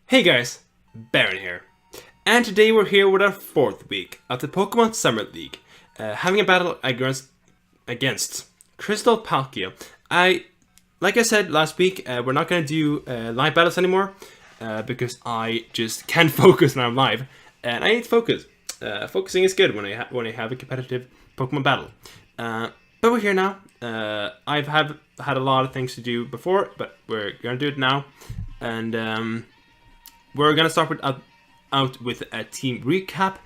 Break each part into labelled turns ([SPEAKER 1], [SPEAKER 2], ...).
[SPEAKER 1] Hey guys, Baron here, and today we're here with our 4th week of the Pokemon Summer League, having a battle against Crystal Palkia. Like I said last week, we're not going to do live battles anymore, because I just can't focus when I'm live, and I need to focus. Focusing is good when I have a competitive Pokemon battle. But we're here now. I've had a lot of things to do before, but we're going to do it now, and we're gonna start out with a team recap,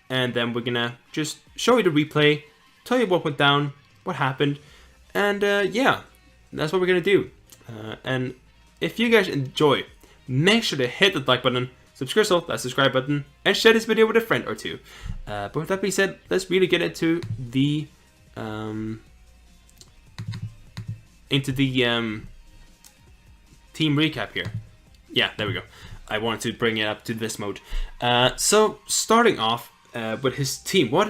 [SPEAKER 1] and then we're gonna just show you the replay, tell you what went down, what happened, and yeah, that's what we're gonna do. And if you guys enjoy, make sure to hit the like button, that subscribe button, and share this video with a friend or two. But with that being said, let's really get into the team recap here. Yeah, there we go. I wanted to bring it up to this mode. So starting off with his team, what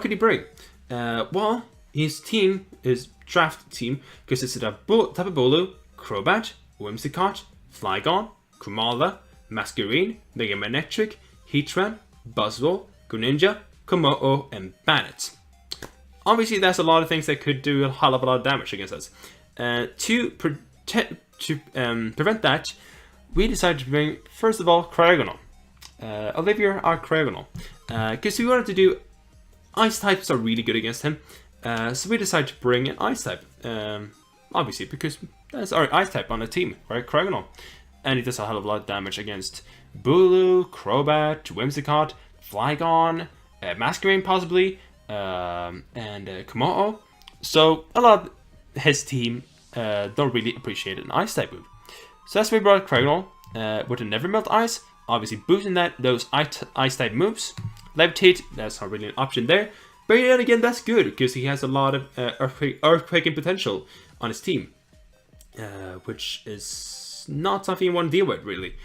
[SPEAKER 1] could he bring? Well, his team is draft team consisted of Tapu Bulu, Crobat, Whimsicott, Flygon, Kumala, Masquerain, Mega Manectric, Heatran, Buzzwole, Greninja, Komodo, and Bannet. Obviously, that's a lot of things that could do a hell of a lot of damage against us. To prevent that, we decided to bring, first of all, Cryogonal. Olivia, our Cryogonal. Because we wanted to do... Ice types are really good against him. So we decided to bring an Ice type. Obviously, because that's our Ice type on the team, right? Cryogonal. And he does a hell of a lot of damage against Bulu, Crobat, Whimsicott, Flygon, Masquerain possibly, and Komodo. So a lot of his team don't really appreciate an Ice type move. So that's why we brought Cryogonal with a Never Melt Ice, obviously boosting those Ice type moves. Levitate, that's not really an option there, but yet again that's good because he has a lot of earthquaking potential on his team, which is not something you want to deal with really.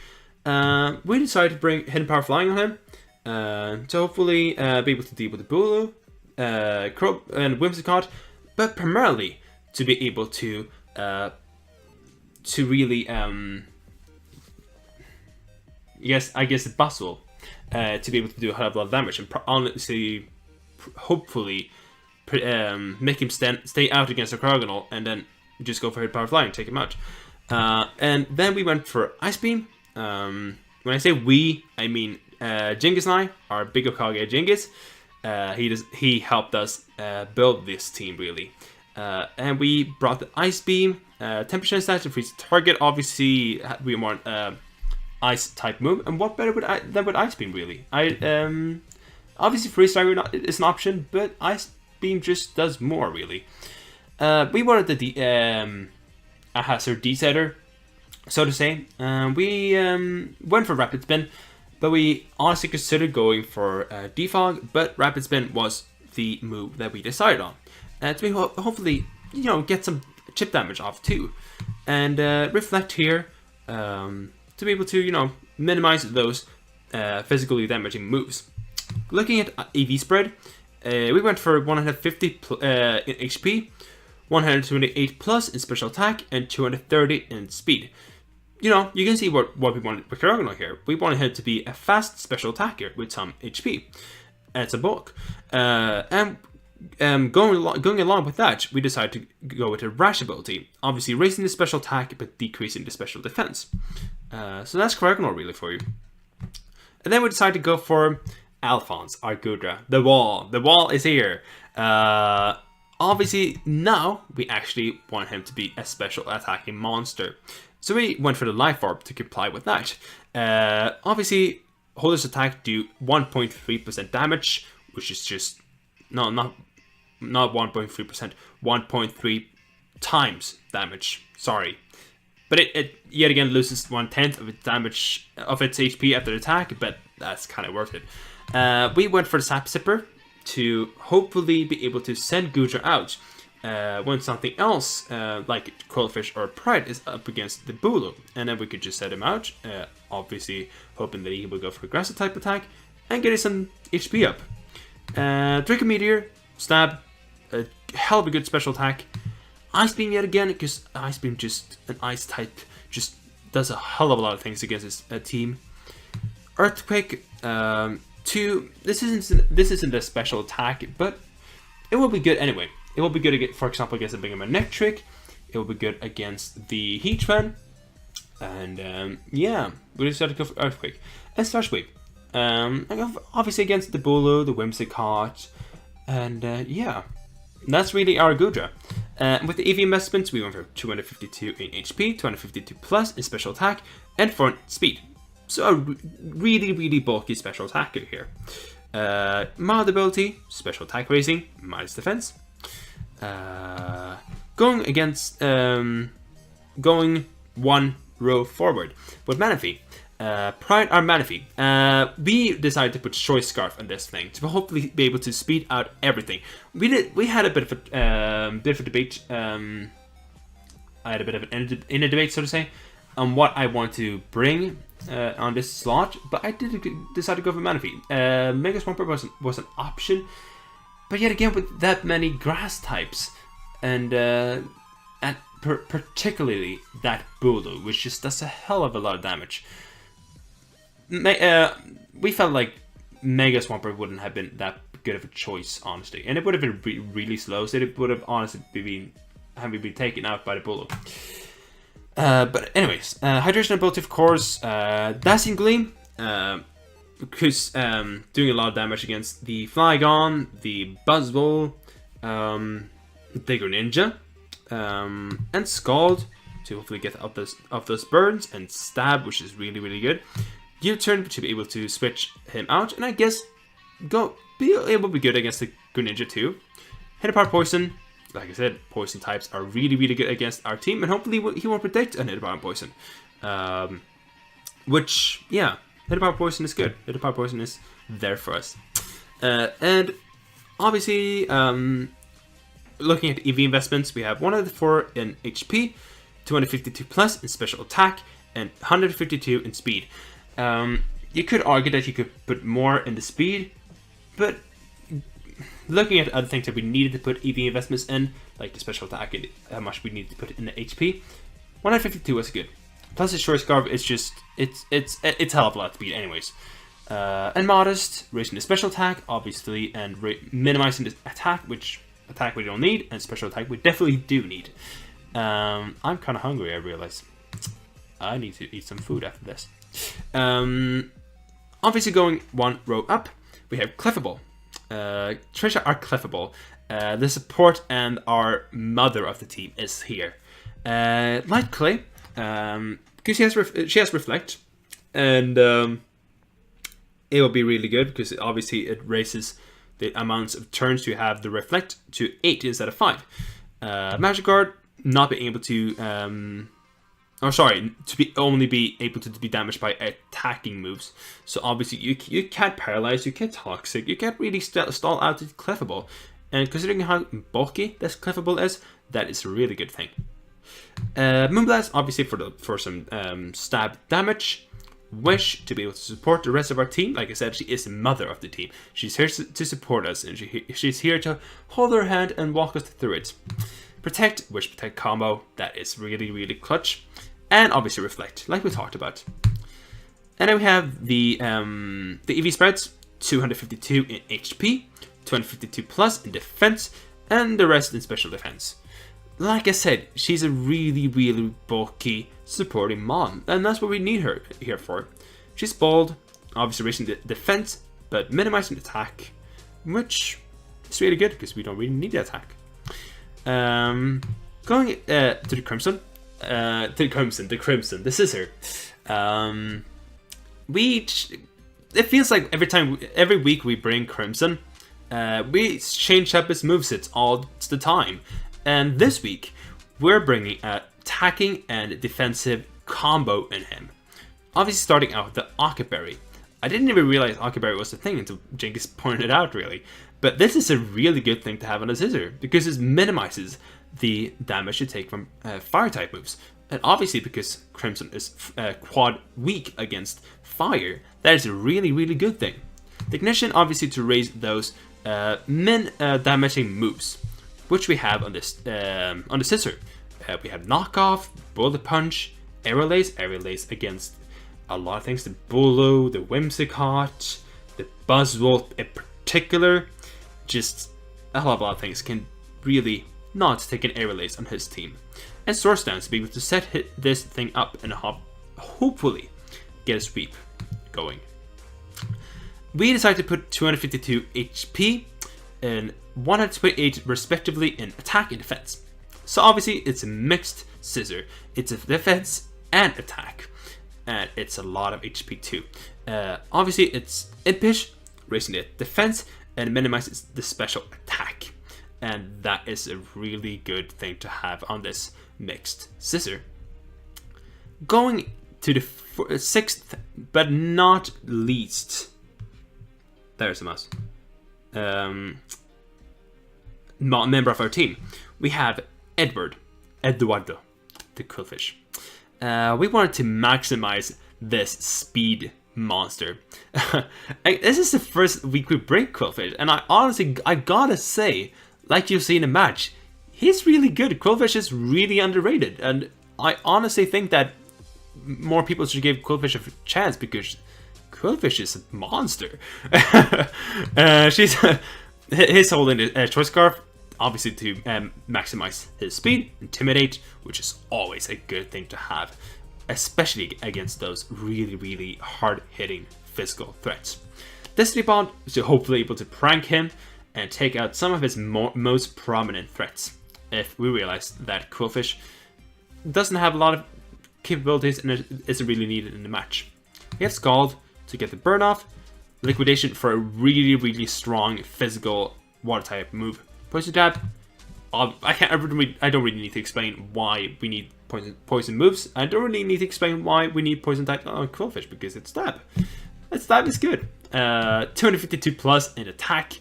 [SPEAKER 1] We decided to bring Hidden Power Flying on him to hopefully be able to deal with the Bulu, Crow, and Whimsicott, but primarily to be able to really, I guess the Buzzwole, to be able to do a hell of a lot of damage and honestly, hopefully, make him stay out against the Cryogonal and then just go for Hidden Power Flying and take him out. And then we went for Ice Beam. When I say we, I mean Genghis and I, our big Okage Genghis. He helped us build this team really. And we brought the Ice Beam, 10% stats to freeze the target. Obviously, we want Ice type move, and what better than with Ice Beam really? Obviously Freeze Driver is an option, but Ice Beam just does more really. We wanted a hazard decider, so to say. We went for Rapid Spin, but we honestly considered going for Defog, but Rapid Spin was the move that we decided on. To be hopefully, get some chip damage off too, and Reflect here to be able to, minimize those physically damaging moves. Looking at EV spread, we went for 150 in HP, 128 plus in special attack, and 230 in speed. You can see what we wanted with Cryogonal here. We wanted him to be a fast special attacker with some HP and some bulk, and going along with that, we decided to go with a rash ability, obviously raising the special attack but decreasing the special defense. So that's Cryogonal really for you. And then we decided to go for Alphonse, our Gudra. The wall is here. Obviously now we actually want him to be a special attacking monster, so we went for the Life Orb to comply with that. Obviously Holder's attack do 1.3% damage, which is just not 1.3%, 1.3 times damage. Sorry, but it yet again loses 1/10 of its damage of its HP after the attack, but that's kind of worth it. We went for the Sap Sipper to hopefully be able to send Gudra out when something else like Quillfish or Pride is up against the Bulu, and then we could just set him out, obviously hoping that he will go for aggressive type attack and get some HP up. Draco Meteor, Stab, a hell of a good special attack. Ice Beam yet again, because Ice Beam just an Ice type just does a hell of a lot of things against his team. Earthquake 2. This isn't a special attack, but it will be good anyway. It will be good against, for example, against the Bingham Electric. It will be good against the Heatran. And yeah, we decided to go for Earthquake. And Splash Wave. Obviously against the Bulu, the Whimsicott. And yeah, that's really our Gudra. With the EV investments, we went for 252 in HP, 252 plus in special attack, and 4 speed. So a really bulky special attacker here. Mild ability, special attack raising, minus defense. Going against going 1 row forward with Manaphy. Pride our Manaphy. We decided to put Choice Scarf on this thing to hopefully be able to speed out everything. We had a bit of a debate. I had a bit of an inner debate, so to say, on what I want to bring on this slot, but I did decide to go for Manaphy. Mega Swampert was an option, but yet again with that many grass types, and particularly that Bulu, which just does a hell of a lot of damage. We felt like Mega Swampert wouldn't have been that good of a choice, honestly, and it would have been really slow, so it would have honestly been taken out by the Bulu. But anyways, Hydration ability, of course, Dazzling Gleam, because doing a lot of damage against the Flygon, the Buzzwole, the Greninja, and Scald to hopefully get off those burns, and Stab, which is really good. U-turn to be able to switch him out, and I guess be able to be good against the Greninja too. Hit-Apart Poison. Like I said, poison types are really good against our team, and hopefully he won't predict an Hit-Apart Poison. Which, yeah, Hit-Apart Poison is good. Hit-Apart Poison is there for us. And obviously, looking at EV investments, we have 104 in HP, 252 plus in special attack, and 152 in speed. You could argue that you could put more in the speed, but looking at other things that we needed to put EV investments in, like the special attack and how much we needed to put in the HP, 152 was good. Plus the Short Scarf is just, it's a hell of a lot of speed anyways. And Modest, raising the special attack, obviously, and minimizing the attack, which attack we don't need, and special attack we definitely do need. I'm kind of hungry, I realize. I need to eat some food after this. Obviously going 1 row up, we have Clefable. Trisha, our Clefable, the support and our mother of the team is here. Light Clay, because she has Reflect, and it will be really good because obviously it raises the amounts of turns you have the Reflect to 8 instead of 5. Magic Guard, not being able to only be able to be damaged by attacking moves. So obviously you can't paralyze, you can't toxic, you can't really stall out the Clefable. And considering how bulky this Clefable is, that is a really good thing. Moonblast, obviously for some stab damage. Wish to be able to support the rest of our team. Like I said, she is the mother of the team. She's here to support us, and she's here to hold our hand and walk us through it. Protect, Wish Protect combo, that is really clutch. And obviously Reflect, like we talked about. And then we have the EV spreads, 252 in HP, 252 plus in defense, and the rest in special defense. Like I said, she's a really bulky supporting mom, and that's what we need her here for. She's bold, obviously raising the defense, but minimizing attack, which is really good because we don't really need the attack. Going to the Crimson. The Crimson, the Scissor. It feels like every week we bring Crimson, we change up his movesets all the time. And this week, we're bringing attacking and defensive combo in him. Obviously starting out with the Ockerberry. I didn't even realize Ockerberry was a thing until Jenkins pointed it out, really. But this is a really good thing to have on a Scissor, because it minimizes the damage you take from fire-type moves. And obviously because Crimson is quad weak against fire, that is a really good thing. The Ignition, obviously to raise those damaging moves, which we have on this on the Scissor. We have Knockoff, Bullet Punch, air relays against a lot of things. The Bulu, the Whimsicott, the Buzzwole in particular. Just a lot of things can really not take an air relays on his team. And Source Downs to be able to set this thing up and hopefully get a sweep going. We decided to put 252 HP and 128 respectively in attack and defense. So obviously it's a mixed scissor. It's a defense and attack. And it's a lot of HP too. Obviously it's impish, raising the defense, and minimizes the special attack. And that is a really good thing to have on this mixed scissor. Going to the sixth, but not least, there's a mouse, member of our team. We have Eduardo, the Qwilfish. We wanted to maximize this speed monster. This is the first week we bring Qwilfish, and I gotta say, like you've seen in match, he's really good. Qwilfish is really underrated, and I honestly think that more people should give Qwilfish a chance because Qwilfish is a monster. He's holding a choice scarf, obviously to maximize his speed, intimidate, which is always a good thing to have, especially against those really hard-hitting physical threats. Destiny Bond is hopefully able to prank him and take out some of his most prominent threats, if we realize that Qwilfish doesn't have a lot of capabilities and isn't really needed in the match. We have Scald to get the burn off, Liquidation for a really strong physical water type move. Poison Dab, I don't really need to explain why we need poison moves. I don't really need to explain why we need poison type on Qwilfish, because it's Stab. Stab is good. 252 plus in attack.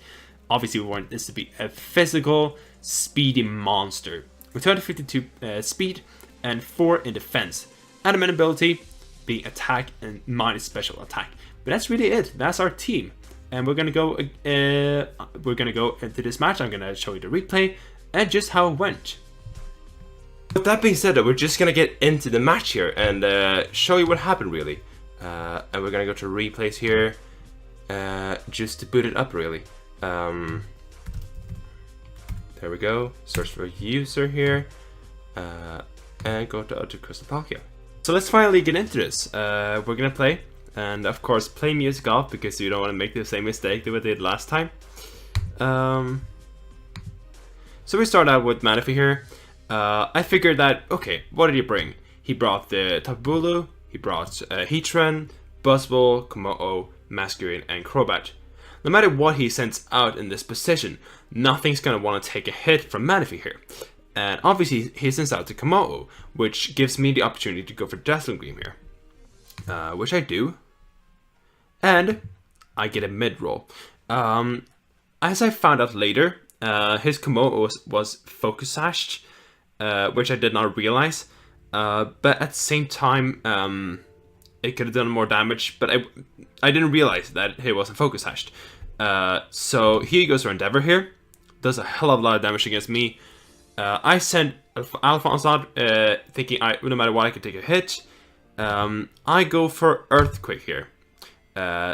[SPEAKER 1] Obviously we want this to be a physical, speedy monster. With 252 speed and 4 in defense. Adamant ability being attack and minus special attack. But that's really it. That's our team. And we're gonna go into this match. I'm gonna show you the replay and just how it went.
[SPEAKER 2] With that being said, we're just gonna get into the match here and show you what happened really. And we're gonna go to replays here, just to boot it up really. There we go. Search for user here, and go to Crystal Palkia. So let's finally get into this. We're gonna play, and of course play music off because you don't want to make the same mistake that we did last time. So we start out with Manaphy here. I figured that, okay, what did he bring? He brought the Tapu, he brought Heatran, Buzzwole, Komodo, Masquerain, and Crobat. No matter what he sends out in this position, nothing's gonna want to take a hit from Manaphy here. And obviously he sends out the Komodo, which gives me the opportunity to go for Dazzling Gleam here. Which I do. And I get a mid-roll. As I found out later, his Komodo was Focus Sashed, which I did not realize. But at the same time, it could have done more damage, but I didn't realize that it wasn't Focus Sashed. So he goes for Endeavor here. Does a hell of a lot of damage against me. I send Alphonse out, thinking no matter what I could take a hit. I go for Earthquake here,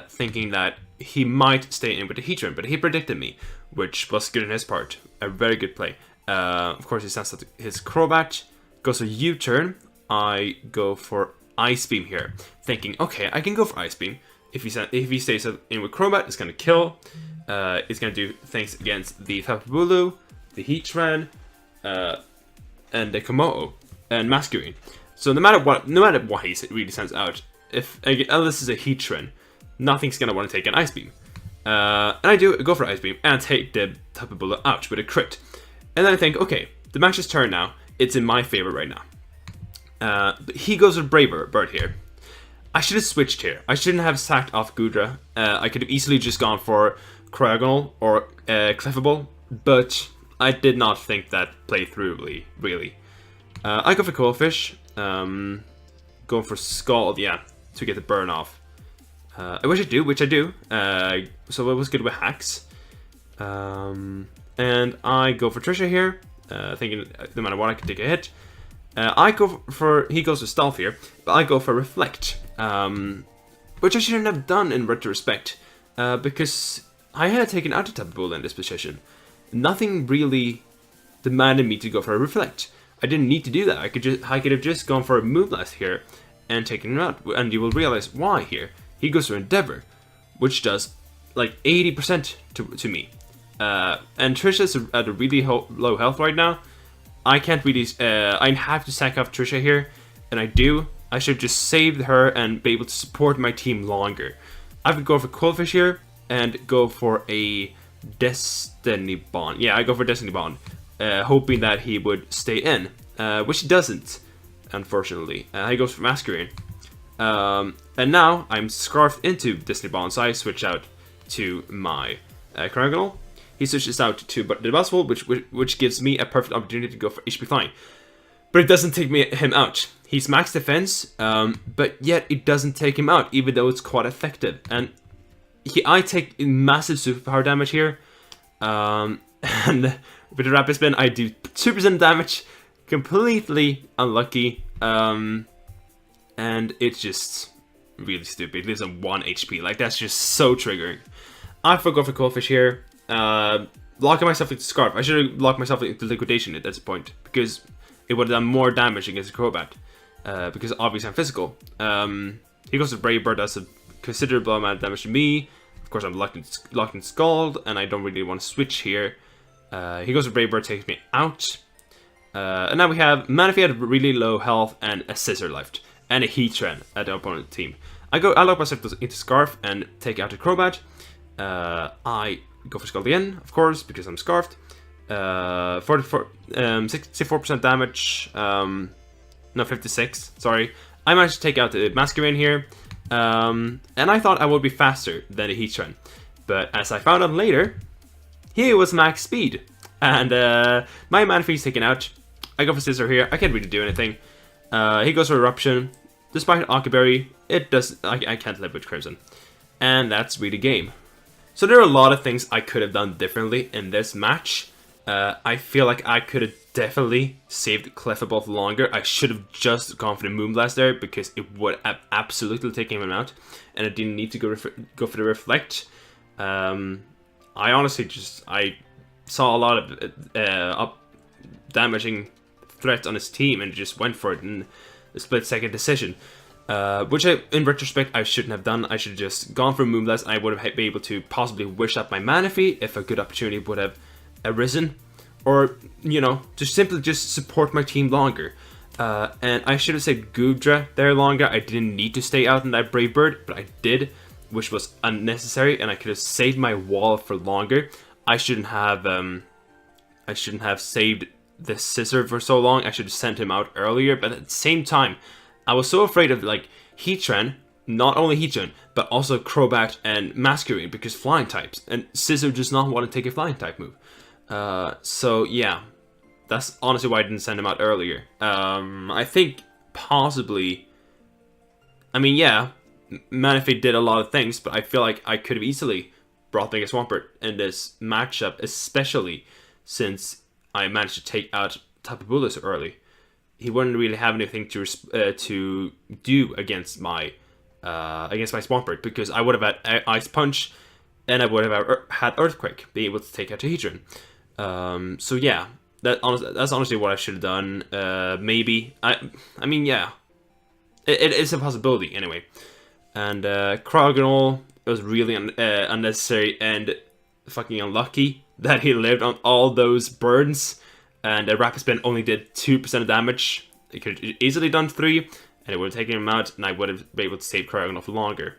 [SPEAKER 2] thinking that he might stay in with the Heatran, but he predicted me, which was good on his part. A very good play. Of course, he sends out his Crobat, goes for U-turn. I go for Ice Beam here, thinking, okay, I can go for Ice Beam. If he stays in with Crobat, it's gonna kill. It's gonna do things against the Tapu, the Heatran, and the Komodo and Masquerain. So no matter what he really sends out, unless it's a Heatran, nothing's gonna want to take an Ice Beam. And I go for Ice Beam and take the Tapu out with a crit. And then I think, okay, the match's turn now. It's in my favor right now. But he goes with Brave Bird here. I should have switched here. I shouldn't have sacked off Goodra. I could have easily just gone for Cryogonal or Clefable, but I did not think that play through really. I go for Qwilfish, going for Scald, yeah, to get the burn off. Which I do. So it was good with hacks. And I go for Trisha here, thinking no matter what I can take a hit. He goes for stealth here, but I go for reflect, which I shouldn't have done in retrospect, because I had taken out a Tapu Bulu in this position. Nothing really demanded me to go for a reflect. I didn't need to do that. I could have just gone for a Moonblast here and taken him out, and you will realize why here. He goes for Endeavor, which does like 80% to me. And Trisha's at a really low health right now. I can't really. I have to sack off Trisha here, and I do. I should just save her and be able to support my team longer. I would go for Qwilfish here and go for a Destiny Bond. Yeah, I go for Destiny Bond, hoping that he would stay in, which he doesn't, unfortunately. He goes for Masquerain. And now I'm scarfed into Destiny Bond, so I switch out to my Cryogonal. He switches out to the Buzzwole, which gives me a perfect opportunity to go for HP Flying. But it doesn't take him out. He's max defense, but yet it doesn't take him out, even though it's quite effective. And I take massive superpower damage here. And with the Rapid Spin, I do 2% damage. Completely unlucky. And it's just really stupid. It lives on 1 HP. Like, that's just so triggering. I forgot for Qwilfish here. Locking myself into Scarf. I should have locked myself into Liquidation at this point, because it would have done more damage against a Crobat. Because obviously I'm physical. He goes to Brave Bird, does a considerable amount of damage to me. Of course, I'm locked in Scald, and I don't really want to switch here. He goes to Brave Bird, takes me out. And now we have Manaphy at really low health and a Scissor left. And a Heatran at the opponent team. I lock myself into Scarf and take out a Crobat. I go for Scald again, of course, because I'm Scarfed. 64% damage. No, 56, sorry. I managed to take out the Masquerain here. And I thought I would be faster than the Heatran. But as I found out later, he was max speed. And my Manaphy is taken out. I go for Scissor here. I can't really do anything. He goes for Eruption. Despite Ockerberry, I can't live with Crimson. And that's really game. So there are a lot of things I could have done differently in this match. I feel like I could have definitely saved Clefabot longer. I should have just gone for the Moonblast there, because it would have absolutely taken him out. And I didn't need to go for the Reflect. I honestly I saw a lot of damaging threats on his team and just went for it in a split-second decision. Which in retrospect I shouldn't have done. I should have just gone for Moonblast. I would have been able to possibly wish up my Manaphy if a good opportunity would have arisen. Or, you know, just simply support my team longer. And I should have said Goodra there longer. I didn't need to stay out in that Brave Bird, but I did, which was unnecessary, and I could have saved my wall for longer. I shouldn't have saved the Scissor for so long. I should have sent him out earlier, but at the same time, I was so afraid of, like, Heatran, not only Heatran, but also Crobat and Masquerain, because flying types, and Scissor does not want to take a flying type move. So yeah, that's honestly why I didn't send him out earlier. I think possibly, I mean, yeah, Manaphy did a lot of things, but I feel like I could have easily brought Mega Swampert in this matchup, especially since I managed to take out Tapu Bulu so early. He wouldn't really have anything to do against my Swampert, because I would have had Ice Punch, and I would have had Earthquake, being able to take out a Heatran. So yeah, that's honestly what I should have done. Maybe I mean, yeah, it is a possibility anyway. And Cryogonal was really unnecessary and fucking unlucky that he lived on all those burns. And Rapid Spin only did 2% of damage. It could have easily done 3, and it would have taken him out, and I would have been able to save Cryogonal for longer.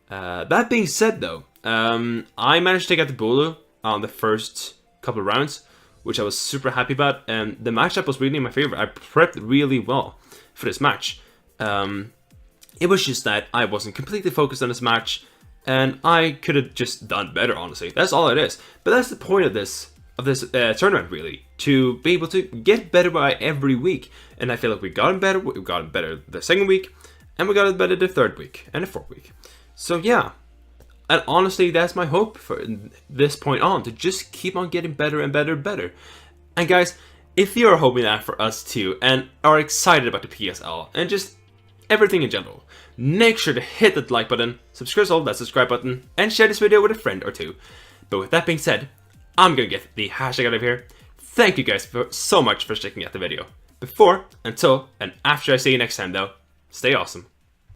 [SPEAKER 2] That being said, though, I managed to take out the Bulu on the first couple of rounds, which I was super happy about, and the matchup was really my favorite. I prepped really well for this match. It was just that I wasn't completely focused on this match, and I could have just done better, honestly. That's all it is. But that's the point of this tournament, really, to be able to get better by every week. And I feel like we got better the second week, and we got better the third week, and the fourth week. So yeah, and honestly, that's my hope for this point on, to just keep on getting better and better and better. And guys, if you're hoping that for us too, and are excited about the PSL, and just everything in general, make sure to hit that like button, subscribe that subscribe button, and share this video with a friend or two. But with that being said, I'm gonna get the hashtag out of here. Thank you guys so much for checking out the video. Before, until, and after I see you next time though, stay awesome.